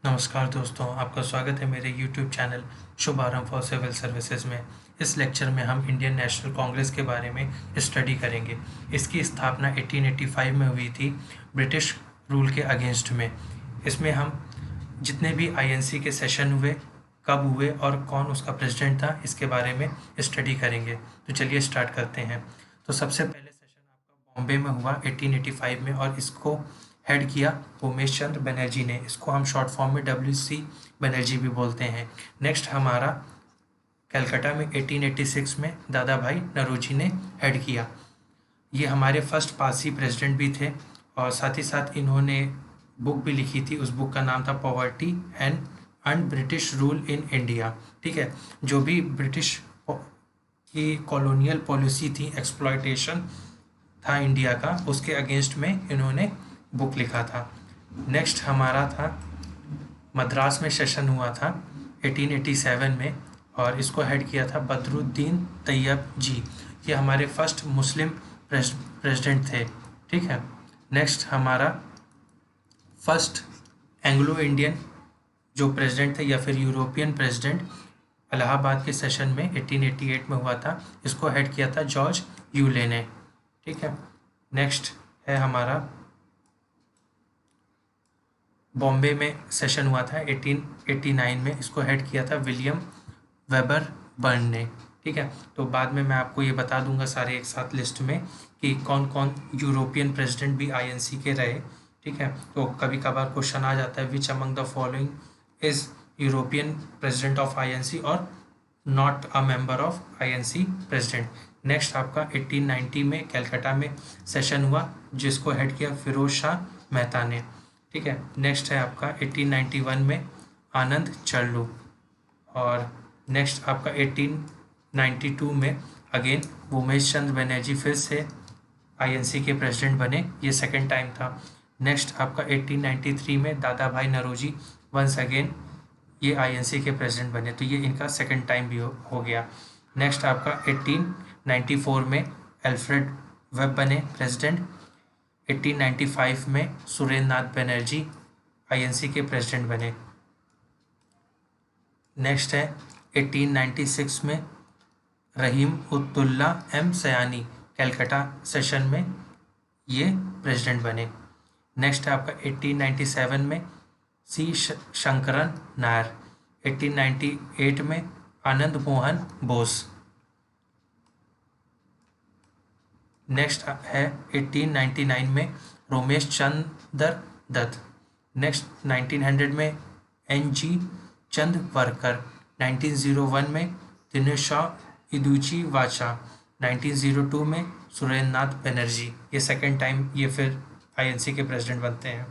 नमस्कार दोस्तों, आपका स्वागत है मेरे YouTube चैनल शुभारंभ फॉर सिविल सर्विसेज में। इस लेक्चर में हम इंडियन नेशनल कांग्रेस के बारे में स्टडी करेंगे। इसकी स्थापना 1885 में हुई थी ब्रिटिश रूल के अगेंस्ट में। इसमें हम जितने भी INC के सेशन हुए, कब हुए और कौन उसका प्रेसिडेंट था, इसके बारे में स्टडी करेंगे। तो चलिए स्टार्ट करते हैं। तो सबसे पहले सेशन आपका बॉम्बे में हुआ 1885 में और इसको हेड किया उमेश चंद्र बनर्जी ने। इसको हम शॉर्ट फॉर्म में WC बनर्जी भी बोलते हैं। नेक्स्ट हमारा कलकत्ता में 1886 में दादा भाई नौरोजी ने हेड किया। ये हमारे फर्स्ट पारसी प्रेसिडेंट भी थे और साथ ही साथ इन्होंने बुक भी लिखी थी। उस बुक का नाम था poverty and British rule in India. ठीक है, जो भी ब्रिटिश की कॉलोनियल पॉलिसी थी, एक्सप्लॉयटेशन था इंडिया का, उसके अगेंस्ट में इन्होंने बुक लिखा था। नेक्स्ट हमारा था मद्रास में सेशन हुआ था 1887 में और इसको हेड किया था बदरुद्दीन तैयब जी। ये हमारे फर्स्ट मुस्लिम प्रेसिडेंट थे। ठीक है, नेक्स्ट हमारा फर्स्ट एंग्लो इंडियन जो प्रेसिडेंट थे या फिर यूरोपियन प्रेसिडेंट इलाहाबाद के सेशन में 1888 में हुआ था। इसको हेड किया था जॉर्ज यूले ने। ठीक है, नेक्स्ट है हमारा बॉम्बे में सेशन हुआ था 1889 में। इसको हेड किया था विलियम वेबर बर्न ने। ठीक है, तो बाद में मैं आपको ये बता दूंगा सारे एक साथ लिस्ट में कि कौन कौन यूरोपियन प्रेसिडेंट भी INC के रहे। ठीक है, तो कभी कभार क्वेश्चन आ जाता है which among the following is European president of INC और not a member of INC president. Next आपका 1890 में कलकत्ता में सेशन हुआ जिसको हेड किया फिरोज शाह मेहता ने। ठीक है, नेक्स्ट है आपका 1891 में आनंद चरलू और नेक्स्ट आपका 1892 में अगेन उमेश चंद्र बनर्जी फिर से INC के प्रेसिडेंट बने। ये सेकेंड टाइम था। नेक्स्ट आपका 1893 में दादा भाई नौरोजी वंस अगेन ये INC के प्रेसिडेंट बने, तो ये इनका सेकेंड टाइम भी हो गया। नेक्स्ट आपका 1894 में एल्फ्रेड वेब बने प्रेसिडेंट। 1895 में सुरेंद्र नाथ बनर्जी INC के प्रेसिडेंट बने। नेक्स्ट है 1896 में रहीम उद्दुल्ला M सयानी कलकत्ता सेशन में ये प्रेसिडेंट बने। नेक्स्ट है आपका 1897 में C शंकरन नायर। 1898 में आनंद मोहन बोस। नेक्स्ट है 1899 में रोमेश चंद्र दत्त। नेक्स्ट 1900 में NG चंद्रवरकर। 1901 में दिनेशा इदुची वाचा। 1902 में सुरेंद्र नाथ बनर्जी। ये सेकेंड टाइम ये फिर INC के प्रेसिडेंट बनते हैं।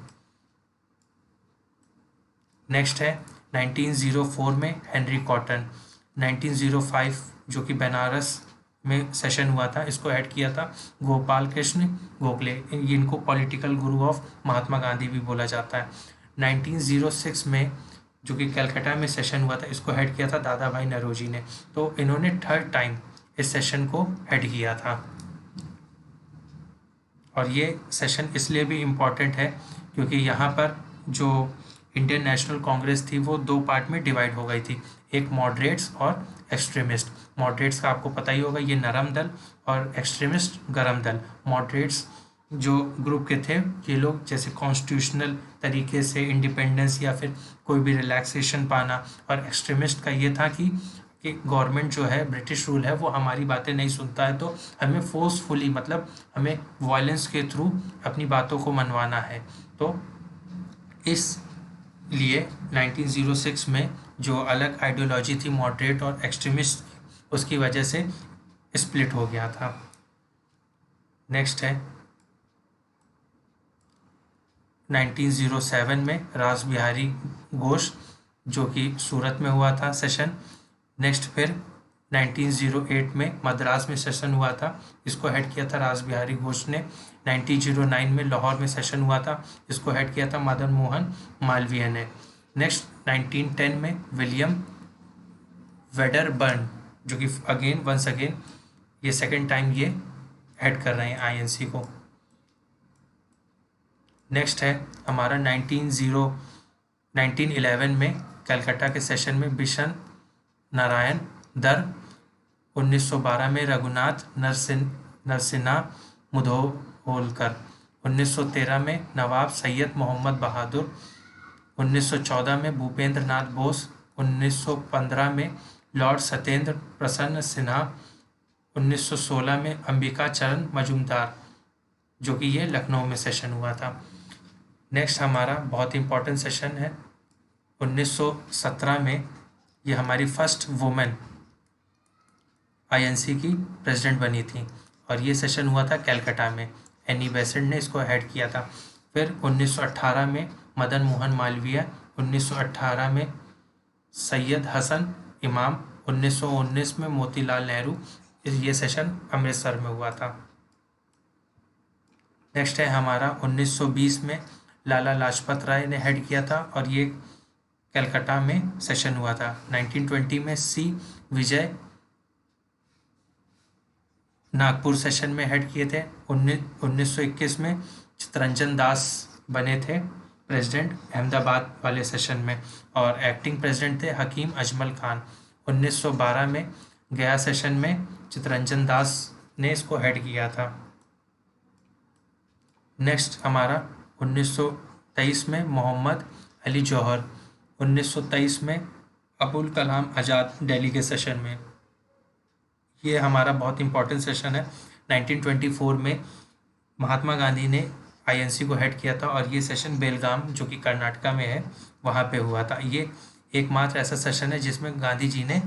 नेक्स्ट है 1904 में हेनरी कॉटन। 1905 जो कि बनारस में सेशन हुआ था, इसको ऐड किया था गोपाल कृष्ण गोखले। इनको political Guru of Mahatma Gandhi भी बोला जाता है। 1906 में जो कि कलकत्ता में सेशन हुआ था, इसको हेड किया था दादा भाई नौरोजी ने। तो इन्होंने थर्ड टाइम इस सेशन को हेड किया था और ये सेशन इसलिए भी इम्पॉर्टेंट है क्योंकि यहाँ पर जो इंडियन नेशनल कांग्रेस थी वो दो पार्ट में डिवाइड हो गई थी, एक मॉडरेट्स और एक्सट्रीमिस्ट। मॉडरेट्स का आपको पता ही होगा, ये नरम दल, और एक्सट्रीमिस्ट गरम दल। मॉडरेट्स जो ग्रुप के थे, ये लोग जैसे कॉन्स्टिट्यूशनल तरीके से इंडिपेंडेंस या फिर कोई भी रिलैक्सेशन पाना, और एक्सट्रीमिस्ट का ये था कि गवर्नमेंट जो है, ब्रिटिश रूल है, वो हमारी बातें नहीं सुनता है तो हमें फोर्सफुली, मतलब हमें वायलेंस के थ्रू अपनी बातों को मनवाना है। तो इस लिए 1906 में जो अलग आइडियोलॉजी थी मॉडरेट और एक्सट्रीमिस्ट, उसकी वजह से स्प्लिट हो गया था। नेक्स्ट है 1907 में रास बिहारी घोष जो कि सूरत में हुआ था सेशन। नेक्स्ट फिर 1908 में मद्रास में सेशन हुआ था, इसको हेड किया था रास बिहारी घोष ने। 1909 में लाहौर में सेशन हुआ था, इसको हेड किया था मदन मोहन मालवीय ने। नेक्स्ट 1910 में विलियम वेडरबर्न जो कि अगेन वंस अगेन ये सेकेंड टाइम ये हेड कर रहे हैं INC को। नेक्स्ट है हमारा 1909 1911 में कलकत्ता के सेशन में बिशन नारायण दर, 1912 में रघुनाथ नरसिन्हा मुधोलकर, 1913 में नवाब सैयद मोहम्मद बहादुर, 1914 में भूपेंद्र नाथ बोस, 1915 में लॉर्ड सत्येंद्र प्रसन्न सिन्हा, 1916 में अंबिका चरण मजूमदार, जो कि ये लखनऊ में सेशन हुआ था। नेक्स्ट हमारा बहुत इंपॉर्टेंट सेशन है 1917 में, ये हमारी फर्स्ट वुमेन आईएनसी की प्रेसिडेंट बनी थी और ये सेशन हुआ था कलकत्ता में। एनी बेसेंट ने इसको हेड किया था। फिर 1918 में मदन मोहन मालवीय, 1918 में सैयद हसन इमाम, 1919 में मोतीलाल नेहरू। ये सेशन अमृतसर में हुआ था। नेक्स्ट है हमारा 1920 में लाला लाजपत राय ने हेड किया था और ये कलकत्ता में सेशन हुआ था। 1920 में सी विजय नागपुर सेशन में हेड किए थे। 1921 में चित्तरंजन दास बने थे प्रेसिडेंट अहमदाबाद वाले सेशन में और एक्टिंग प्रेसिडेंट थे हकीम अजमल खान। 1912 में गया सेशन में चित्तरंजन दास ने इसको हेड किया था। नेक्स्ट हमारा 1923 में मोहम्मद अली जौहर, 1923 में अबुल कलाम आज़ाद दिल्ली के सेशन में। ये हमारा बहुत इंपॉर्टेंट सेशन है। 1924 में महात्मा गांधी ने आईएनसी को हेड किया था और ये सेशन बेलगाम जो कि कर्नाटका में है वहाँ पे हुआ था। ये एकमात्र ऐसा सेशन है जिसमें गांधी जी ने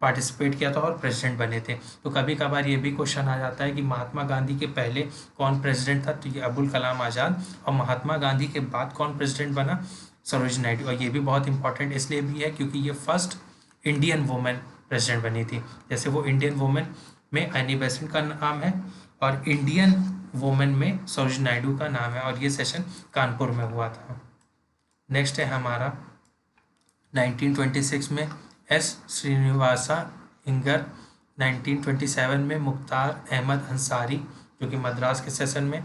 पार्टिसिपेट किया था और प्रेसिडेंट बने थे। तो कभी कभार ये भी क्वेश्चन आ जाता है कि महात्मा गांधी के पहले कौन प्रेसिडेंट था, तो ये अबुल कलाम आज़ाद, और महात्मा गांधी के बाद कौन प्रेसिडेंट बना, सरोजिनी नायडू। और ये भी बहुत इंपॉर्टेंट इसलिए भी है क्योंकि ये फर्स्ट इंडियन वुमेन प्रेसिडेंट बनी थी। जैसे वो इंडियन वुमेन में एनी बेसेंट का नाम है और इंडियन वुमेन में सरोजिनी नायडू का नाम है और ये सेशन कानपुर में हुआ था। नेक्स्ट है हमारा 1926 में एस श्रीनिवासा इंगर, 1927 में मुख्तार अहमद अंसारी जो कि मद्रास के सेशन में,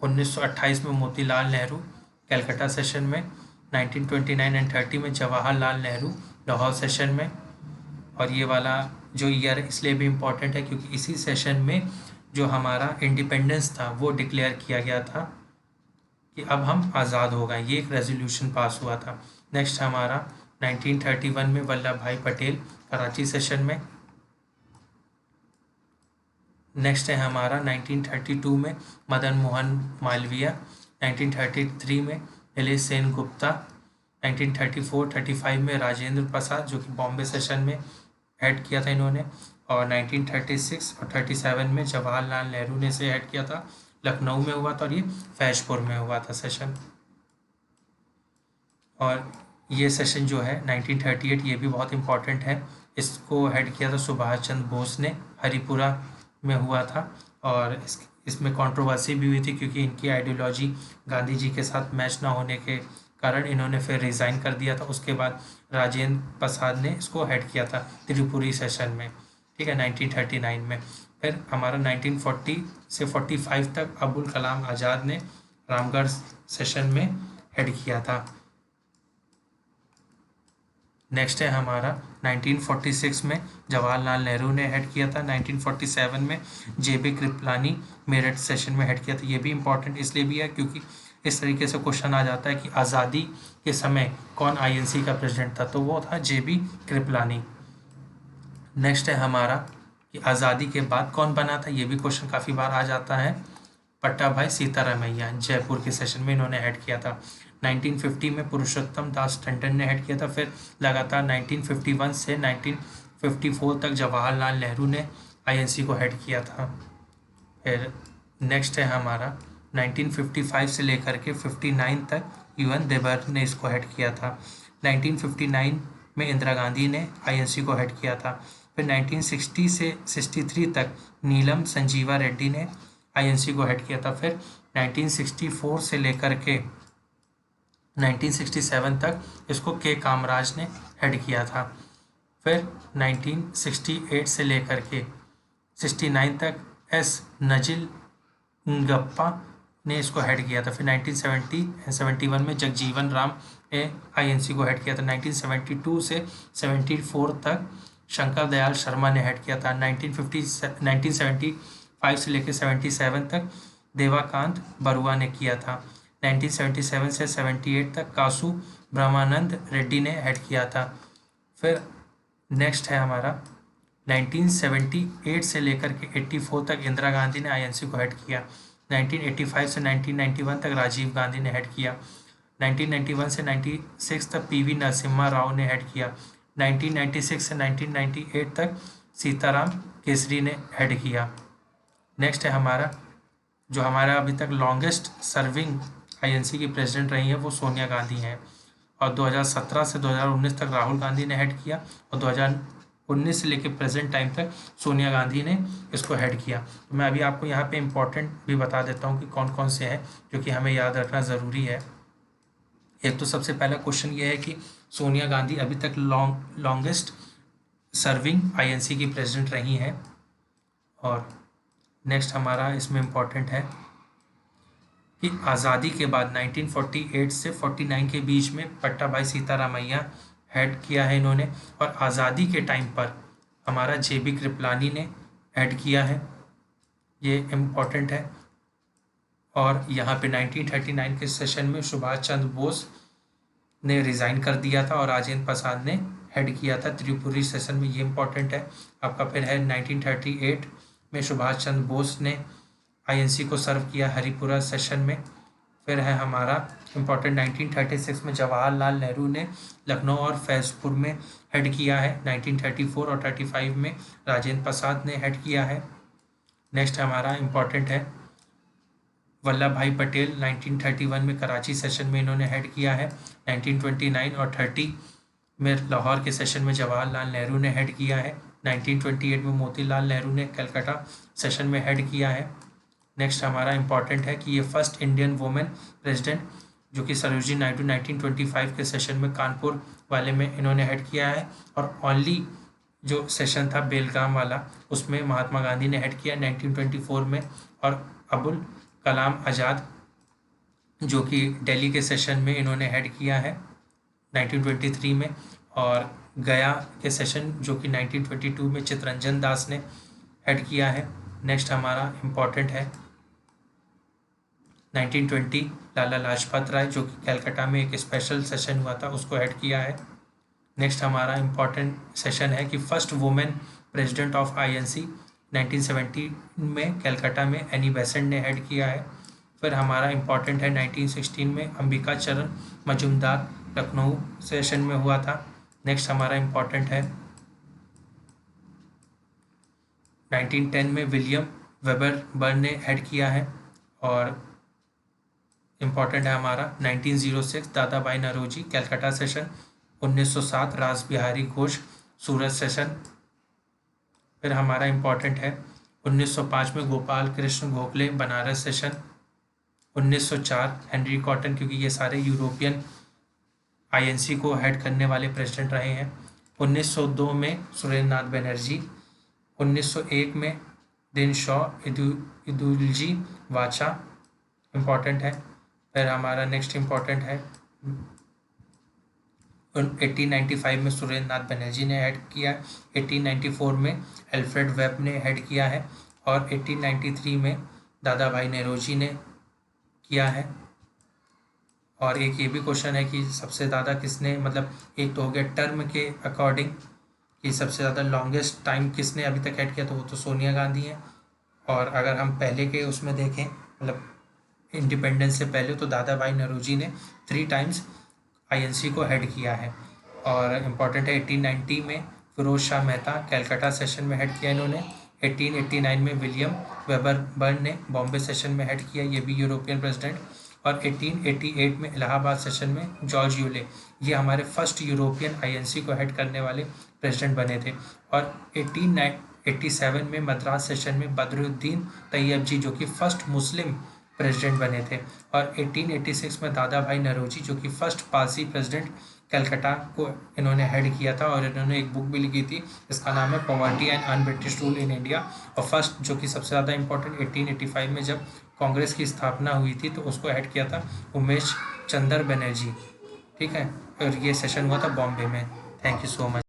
1928 में मोतीलाल नेहरू कलकत्ता सेशन में, 1929 एंड 30 में जवाहरलाल नेहरू लाहौर सेशन में। और ये वाला जो ईयर इसलिए भी इम्पोर्टेंट है क्योंकि इसी सेशन में जो हमारा इंडिपेंडेंस था वो डिक्लेयर किया गया था कि अब हम आज़ाद हो गए, ये एक रेजोल्यूशन पास हुआ था। नेक्स्ट हमारा 1931 में वल्लभ भाई पटेल कराची सेशन में। नेक्स्ट है हमारा 1932 में मदन मोहन मालवीय, 1933 में नीलेश सेन गुप्ता, 1934-35 में राजेंद्र प्रसाद जो कि बॉम्बे सेशन में हेड किया था इन्होंने, और 1936 और 37 में जवाहरलाल नेहरू ने इसे हेड किया था। लखनऊ में हुआ था और ये फैजपुर में हुआ था सेशन। और ये सेशन जो है 1938 ये भी बहुत इम्पॉर्टेंट है, इसको हेड किया था सुभाष चंद्र बोस ने, हरिपुरा में हुआ था। और इसमें कंट्रोवर्सी भी हुई थी क्योंकि इनकी आइडियोलॉजी गांधी जी के साथ मैच ना होने के कारण इन्होंने फिर रिज़ाइन कर दिया था। उसके बाद राजेंद्र प्रसाद ने इसको हेड किया था त्रिपुरी सेशन में, ठीक है, 1939 में। फिर हमारा 1940 से 45 तक अबुल कलाम आज़ाद ने रामगढ़ सेशन में हेड किया था। नेक्स्ट है हमारा 1946 में जवाहरलाल नेहरू ने हेड किया था। 1947 में जेबी कृपलानी मेरठ सेशन में हेड किया था। ये भी इम्पॉर्टेंट इसलिए भी है क्योंकि इस तरीके से क्वेश्चन आ जाता है कि आज़ादी के समय कौन आईएनसी का प्रेसिडेंट था, तो वो था जेबी कृपलानी। नेक्स्ट है हमारा कि आज़ादी के बाद कौन बना था, ये भी क्वेश्चन काफ़ी बार आ जाता है। पट्टा भाई सीतारामैया जयपुर के सेशन में इन्होंने हेड किया था। 1950 में पुरुषोत्तम दास टंडन ने हेड किया था। फिर लगातार 1951 से 1954 तक जवाहरलाल नेहरू ने आईएनसी को हेड किया था। फिर नेक्स्ट है हमारा 1955 से लेकर के 59 तक यूएन देवर ने इसको हेड किया था। 1959 में इंदिरा गांधी ने आईएनसी को हेड किया था। फिर 1960 से 63 तक नीलम संजीवा रेड्डी ने आईएनसी को हेड किया था। फिर 1964 से लेकर के 1967 तक इसको के कामराज ने हेड किया था। फिर 1968 से लेकर के 69 तक एस नजिल गप्पा ने इसको हेड किया था। फिर 1971 में जगजीवन राम ने आईएनसी को हेड किया था। 1972 से 74 तक शंकर दयाल शर्मा ने हेड किया था। 1975 से लेकर 77 तक देवाकांत बरुआ ने किया था। 1977 से 78 तक कासु ब्रह्मानंद रेड्डी ने हेड किया था। फिर नेक्स्ट है हमारा 1978 से लेकर के 84 तक इंदिरा गांधी ने आईएनसी को हेड किया। 1985 से 1991 तक राजीव गांधी ने हेड किया। 1991 से 96 तक पीवी नरसिम्हा राव ने हेड किया। 1996 से 1998 तक सीताराम केसरी ने हेड किया। नेक्स्ट है हमारा जो हमारा अभी तक लॉन्गेस्ट सर्विंग आईएनसी की प्रेसिडेंट रही है वो सोनिया गांधी हैं, और 2017 से 2019 तक राहुल गांधी ने हेड किया, और 2019 से लेकर प्रेजेंट टाइम तक सोनिया गांधी ने इसको हेड किया। तो मैं अभी आपको यहाँ पे इम्पोर्टेंट भी बता देता हूँ कि कौन कौन से हैं जो कि हमें याद रखना ज़रूरी है। एक तो सबसे पहला क्वेश्चन ये है कि सोनिया गांधी अभी तक लॉन्गेस्ट सर्विंग आईएनसी की प्रेसिडेंट रही हैं। और नेक्स्ट हमारा इसमें इम्पॉर्टेंट है कि आज़ादी के बाद 1948 से 49 के बीच में पट्टा भाई सीतारामैया हेड किया है इन्होंने, और आज़ादी के टाइम पर हमारा जेबी कृपलानी ने हेड किया है, ये इम्पॉर्टेंट है। और यहाँ पे 1939 के सेशन में सुभाष चंद्र बोस ने रिज़ाइन कर दिया था और राजेंद्र प्रसाद ने हेड किया था त्रिपुरी सेशन में, ये इम्पॉर्टेंट है आपका। फिर है 1938 में सुभाष चंद्र बोस ने आईएनसी को सर्व किया हरिपुरा सेशन में। फिर है हमारा इम्पॉर्टेंट 1936 में जवाहरलाल नेहरू ने लखनऊ और फैज़पुर में हेड किया है। 1934 और 35 में राजेंद्र प्रसाद ने हेड किया है। नेक्स्ट हमारा इम्पॉर्टेंट है वल्लभ भाई पटेल 1931 में कराची सेशन में इन्होंने हेड किया है। 1929 और 30 में लाहौर के सेशन में जवाहरलाल नेहरू ने हेड किया है। 1928 में मोतीलाल नेहरू ने कलकत्ता सेशन में हेड किया है। नेक्स्ट हमारा इम्पॉर्टेंट है कि ये फर्स्ट इंडियन वुमेन प्रेसिडेंट जो कि सरोजिनी नायडू 1925 के सेशन में कानपुर वाले में इन्होंने हेड किया है, और ओनली जो सेशन था बेलगाम वाला उसमें महात्मा गांधी ने हेड किया 1924 में, और अबुल कलाम आज़ाद जो कि दिल्ली के सेशन में इन्होंने हेड किया है 1923 में, और गया के सेशन जो कि 1922 में चितरंजन दास ने हेड किया है। नेक्स्ट हमारा इम्पॉर्टेंट है 1920 लाला लाजपत राय जो कि कलकत्ता में एक स्पेशल सेशन हुआ था उसको हेड किया है। नेक्स्ट हमारा इम्पॉर्टेंट सेशन है कि first women president of INC 1970 में कलकत्ता में एनी बेसेंट ने हेड किया है। फिर हमारा इम्पॉर्टेंट है 1916 में अंबिका चरण मजुमदार लखनऊ सेशन में हुआ था। नेक्स्ट हमारा इम्पॉर्टेंट है 1910 में विलियम वेबर बर्न ने हेड किया है। और इम्पॉर्टेंट है हमारा 1906 दादा भाई नौरोजी कलकत्ता सेशन, 1907 रास बिहारी घोष सूरत सेशन। फिर हमारा इम्पॉर्टेंट है 1905 में Gopal Krishna Gokhale Banaras session, 1904 Henry cotton, क्योंकि ये सारे यूरोपियन आईएनसी को हेड करने वाले प्रेसिडेंट रहे हैं। 1902 में सुरेंद्र नाथ बनर्जी, 1901 में दिन शॉ इदुलजी वाचा इम्पॉर्टेंट है। फिर हमारा नेक्स्ट इम्पॉर्टेंट है 1895 में सुरेंद्र नाथ बनर्जी ने हेड किया, 1894 में एल्फ्रेड वेब ने हेड किया है, और 1893 में दादा भाई नौरोजी ने किया है। और एक ये भी क्वेश्चन है कि सबसे ज़्यादा किसने, मतलब एक तो हो गया टर्म के अकॉर्डिंग कि सबसे ज़्यादा लॉन्गेस्ट टाइम किसने अभी तक हेड किया, तो वो तो सोनिया गांधी है। और अगर हम पहले के उसमें देखें मतलब इंडिपेंडेंस से पहले, तो दादा भाई नौरोजी ने 3 टाइम्स आईएनसी को हेड किया है। और इम्पॉर्टेंट है 1890 में फिरोज शाह मेहता कलकत्ता सेशन में हेड किया इन्होंने, 1889 में विलियम वेबर बर्न ने बॉम्बे सेशन में हेड किया, ये भी यूरोपियन प्रेसिडेंट, और 1888 में इलाहाबाद सेशन में जॉर्ज यूले, ये हमारे फर्स्ट यूरोपियन आईएनसी को हेड करने वाले प्रेसिडेंट बने थे। और 1887 में मद्रास सेशन में बदरुद्दीन तैयब जी जो कि फर्स्ट मुस्लिम प्रेसिडेंट बने थे, और 1886 में दादा भाई नौरोजी जो कि फर्स्ट पारसी प्रेसिडेंट कलकत्ता को इन्होंने हेड किया था, और इन्होंने एक बुक भी लिखी थी इसका नाम है poverty and un British rule in India. और फर्स्ट जो कि सबसे ज़्यादा इंपॉर्टेंट 1885 में जब कांग्रेस की स्थापना हुई थी तो उसको हेड किया था उमेश चंद्र बनर्जी। ठीक है, और ये सेशन हुआ था बॉम्बे में। Thank you so much.